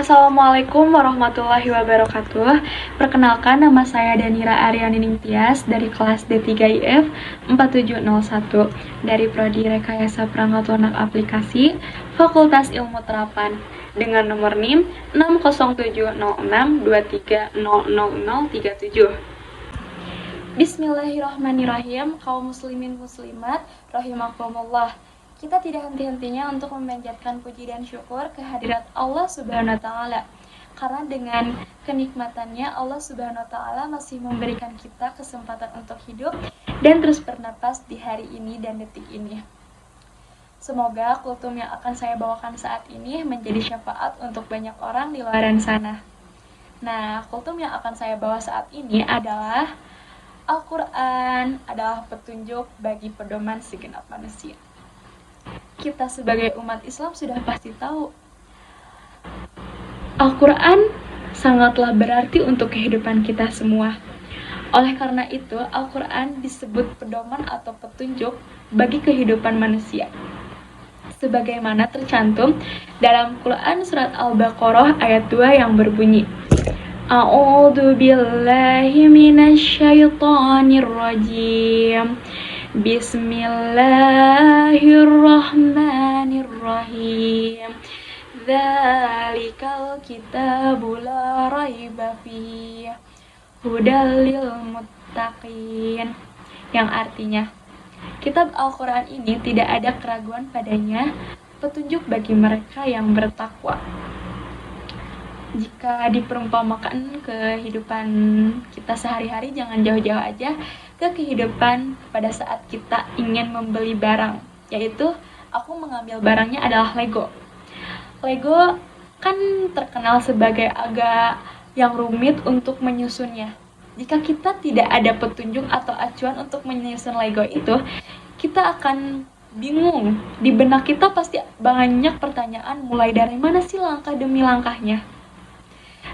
Assalamualaikum warahmatullahi wabarakatuh. Perkenalkan, nama saya Danira Aryani Ningtyas dari kelas D3IF 4701 dari Prodi Rekayasa Perangkat Lunak Aplikasi Fakultas Ilmu Terapan dengan nomor NIM 60706230037. Bismillahirrahmanirrahim. Kaum muslimin muslimat rahimakumullah. Kita tidak henti-hentinya untuk memanjatkan puji dan syukur kehadirat Allah Subhanahu wa taala. Karena dengan kenikmatannya Allah Subhanahu wa taala masih memberikan kita kesempatan untuk hidup dan terus bernapas di hari ini dan detik ini. Semoga kultum yang akan saya bawakan saat ini menjadi syafaat untuk banyak orang di luar sana. Nah, kultum yang akan saya bawa saat ini adalah Al-Quran adalah petunjuk bagi pedoman segenap manusia. Kita sebagai umat Islam sudah pasti tahu Al-Quran sangatlah berarti untuk kehidupan kita semua. Oleh karena itu, Al-Quran disebut pedoman atau petunjuk bagi kehidupan manusia. Sebagaimana tercantum dalam Quran surat Al-Baqarah ayat 2 yang berbunyi, A'udzu billahi minasyaitonir rajim. Bismillahirrahmanirrahim. Dzalikal kitabu la raiba fihi hudal lil muttaqin. Yang artinya, kitab Al-Quran ini tidak ada keraguan padanya, petunjuk bagi mereka yang bertakwa. Jika diperumpamakan kehidupan kita sehari-hari, jangan jauh-jauh aja ke kehidupan pada saat kita ingin membeli barang, yaitu aku mengambil barangnya adalah Lego. Lego kan terkenal sebagai agak yang rumit untuk menyusunnya. Jika kita tidak ada petunjuk atau acuan untuk menyusun Lego itu, kita akan bingung. Di benak kita pasti banyak pertanyaan, mulai dari mana sih langkah demi langkahnya.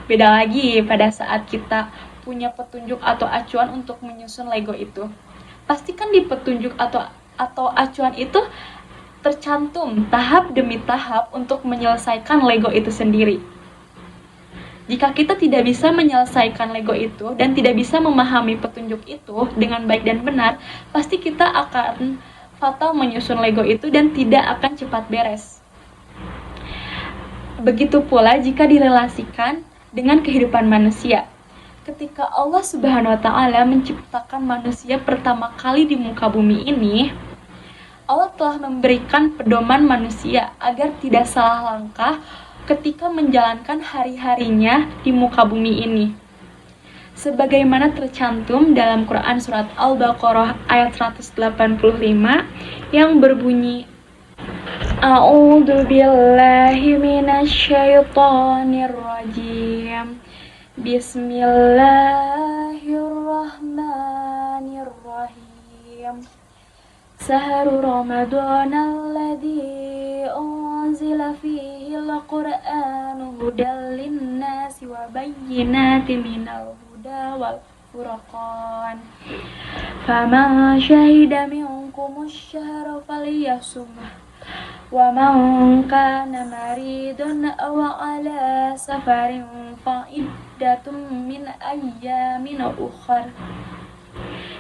Beda lagi pada saat kita punya petunjuk atau acuan untuk menyusun Lego itu. Pastikan di petunjuk atau acuan itu tercantum tahap demi tahap untuk menyelesaikan Lego itu sendiri. Jika kita tidak bisa menyelesaikan Lego itu dan tidak bisa memahami petunjuk itu dengan baik dan benar, pasti kita akan fatal menyusun Lego itu dan tidak akan cepat beres. Begitu pula jika direlasikan dengan kehidupan manusia. Ketika Allah Subhanahu wa taala menciptakan manusia pertama kali di muka bumi ini, Allah telah memberikan pedoman manusia agar tidak salah langkah ketika menjalankan hari-harinya di muka bumi ini. Sebagaimana tercantum dalam Quran surat Al-Baqarah ayat 185 yang berbunyi, A'udzu billahi minasyaitonir rajim. Bismillahirrahmanirrahim. Sahru Ramadan alladzi unzila fihi al-Qur'anu hudal lin-nasi wa bayyinatin minal huda wal furqan. Faman syahida minkum asy-syahra falyasumhu. Wa man kana maridun aw ala safarin fa iddatun min ayyamin ukhra.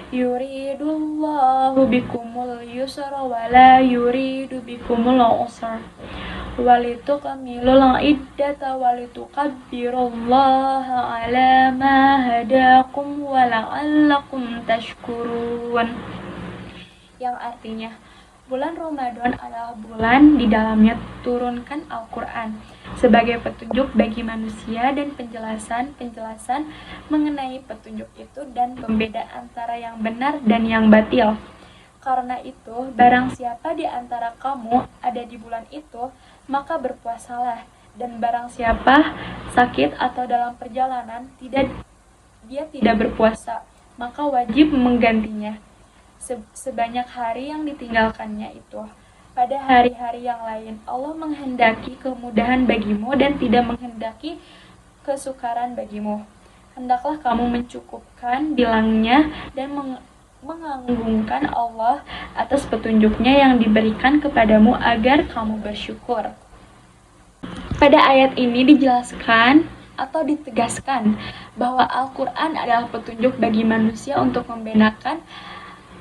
Yuridullahu bikumul yusra wa la yuridu bikumul usra. Walitukmilul iddata walitukabbirullaha ala ma hadakum wa la'allakum tashkurun. Yang artinya, bulan Ramadan adalah bulan di dalamnya turunkan Al-Quran sebagai petunjuk bagi manusia dan penjelasan mengenai petunjuk itu dan pembeda antara yang benar dan yang batil. Karena itu, barang siapa di antara kamu ada di bulan itu, maka berpuasalah. Dan barang siapa sakit atau dalam perjalanan dia tidak berpuasa, maka wajib menggantinya sebanyak hari yang ditinggalkannya itu. Pada hari-hari yang lain, Allah menghendaki kemudahan bagimu dan tidak menghendaki kesukaran bagimu. Hendaklah kamu mencukupkan bilangnya dan mengagungkan Allah atas petunjuknya yang diberikan kepadamu agar kamu bersyukur. Pada ayat ini dijelaskan atau ditegaskan bahwa Al-Quran adalah petunjuk bagi manusia untuk membedakan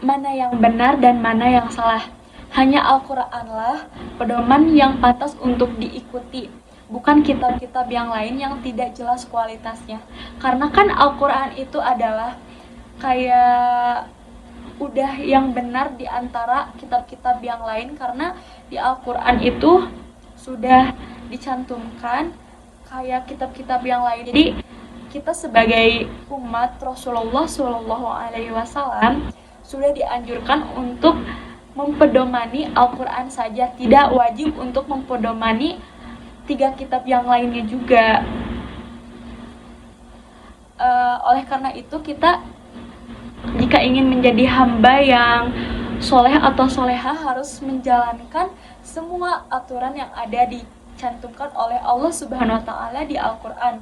mana yang benar dan mana yang salah. Hanya Al-Quranlah pedoman yang pantas untuk diikuti, bukan kitab-kitab yang lain yang tidak jelas kualitasnya. Karena kan Al-Quran itu adalah kayak udah yang benar di antara kitab-kitab yang lain, karena di Al-Quran itu sudah dicantumkan kayak kitab-kitab yang lain. Jadi kita sebagai umat Rasulullah Shallallahu Alaihi Wasallam sudah dianjurkan untuk mempedomani Al-Quran saja, tidak wajib untuk mempedomani 3 kitab yang lainnya juga. Oleh karena itu kita jika ingin menjadi hamba yang soleh atau soleha harus menjalankan semua aturan yang ada dicantumkan oleh Allah Subhanahu wa Ta'ala di Al-Quran.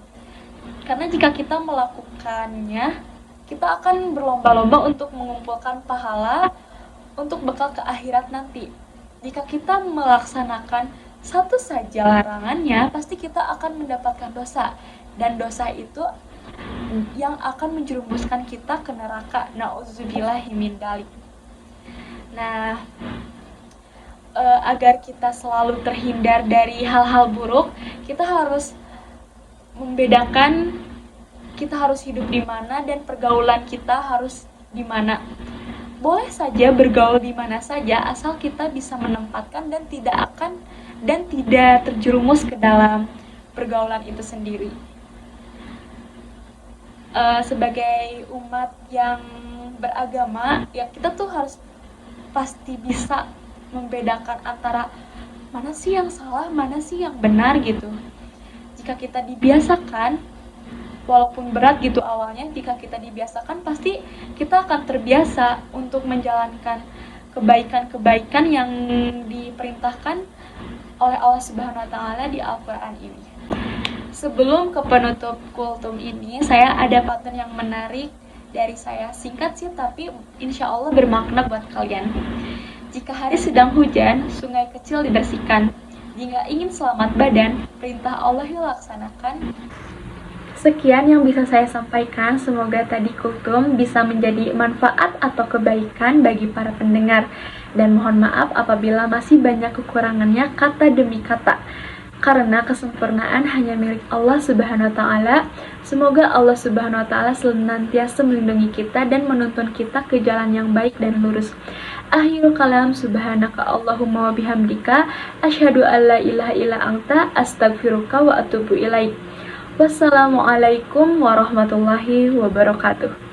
Karena jika kita melakukannya, kita akan berlomba-lomba untuk mengumpulkan pahala untuk bekal ke akhirat nanti. Jika kita melaksanakan satu saja larangannya, pasti kita akan mendapatkan dosa, dan dosa itu yang akan menjerumuskan kita ke neraka. Nauzubillahi min dzalik. Nah, agar kita selalu terhindar dari hal-hal buruk, kita harus membedakan kita harus hidup di mana dan pergaulan kita harus di mana. Boleh saja bergaul di mana saja asal kita bisa menempatkan dan tidak terjerumus ke dalam pergaulan itu sendiri. Sebagai umat yang beragama, ya kita tuh harus pasti bisa membedakan antara mana sih yang salah, mana sih yang benar gitu. Jika kita dibiasakan, walaupun berat gitu awalnya, jika kita dibiasakan pasti kita akan terbiasa untuk menjalankan kebaikan-kebaikan yang diperintahkan oleh Allah Subhanahu wa Ta'ala di Al-Quran ini. Sebelum ke penutup kultum ini, saya ada pattern yang menarik dari saya. Singkat sih, tapi insya Allah bermakna buat kalian. Jika hari sedang hujan, sungai kecil dibersihkan. Jika ingin selamat badan, perintah Allah dilaksanakan. Sekian yang bisa saya sampaikan, semoga tadi kultum bisa menjadi manfaat atau kebaikan bagi para pendengar. Dan mohon maaf apabila masih banyak kekurangannya kata demi kata. Karena kesempurnaan hanya milik Allah Subhanahu wa Ta'ala. Semoga Allah Subhanahu wa Ta'ala senantiasa melindungi kita dan menuntun kita ke jalan yang baik dan lurus. Akhirul kalam, subhanaka Allahumma wa bihamdika, asyhadu an la ilaha illa anta, astaghfiruka wa atubu ilaik. Wassalamualaikum warahmatullahi wabarakatuh.